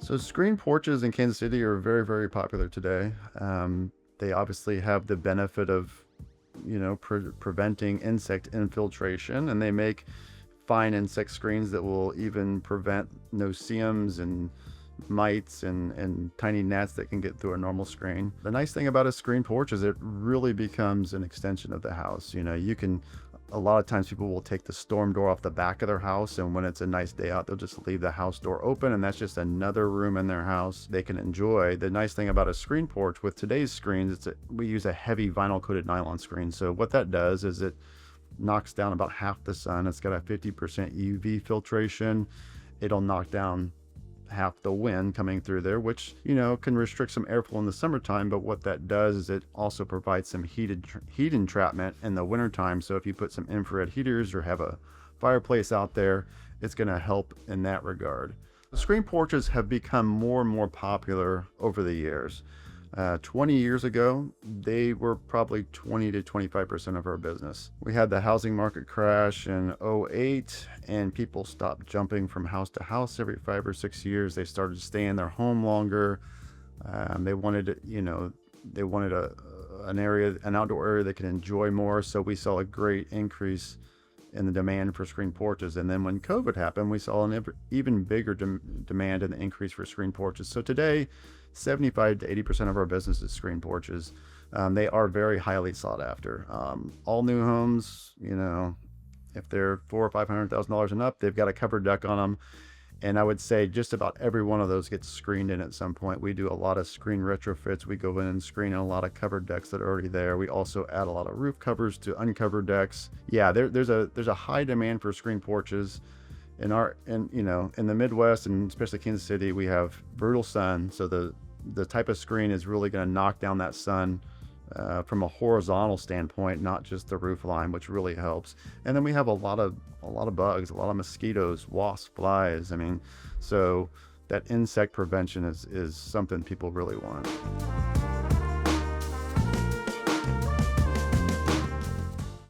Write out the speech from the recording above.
So screen porches in Kansas City are very, very popular today. They obviously have the benefit of, preventing insect infiltration, and they make fine insect screens that will even prevent no-see-ums and mites and tiny gnats that can get through a normal screen. The nice thing about a screen porch is it really becomes an extension of the house. A lot of times people will take the storm door off the back of their house, and when it's a nice day out, they'll just leave the house door open, and that's just another room in their house they can enjoy. The nice thing about a screen porch with today's screens, we use a heavy vinyl coated nylon screen. So what that does is it knocks down about half the sun. It's got a 50% UV filtration. It'll knock down half the wind coming through there, which can restrict some airflow in the summertime. But what that does is it also provides some heat entrapment in the wintertime. So if you put some infrared heaters or have a fireplace out there, it's going to help in that regard. The screen porches have become more and more popular over the years. 20 years ago, they were probably 20 to 25% of our business. We had the housing market crash in '08, and people stopped jumping from house to house every 5 or 6 years. They started staying in their home longer. They wanted, an outdoor area they could enjoy more. So we saw a great increase in the demand for screen porches. And then when COVID happened, we saw an even bigger demand and the increase for screen porches. So today, 75 to 80% of our business is screen porches. They are very highly sought after. All new homes, if they're $400,000 or $500,000 and up, they've got a covered deck on them. And I would say just about every one of those gets screened in at some point. We do a lot of screen retrofits. We go in and screen in a lot of covered decks that are already there. We also add a lot of roof covers to uncovered decks. Yeah, there's a high demand for screen porches. In the Midwest, and especially Kansas City, we have brutal sun. So the type of screen is really going to knock down that sun from a horizontal standpoint, not just the roof line, which really helps. And then we have a lot of bugs, a lot of mosquitoes, wasps, flies. So that insect prevention is something people really want.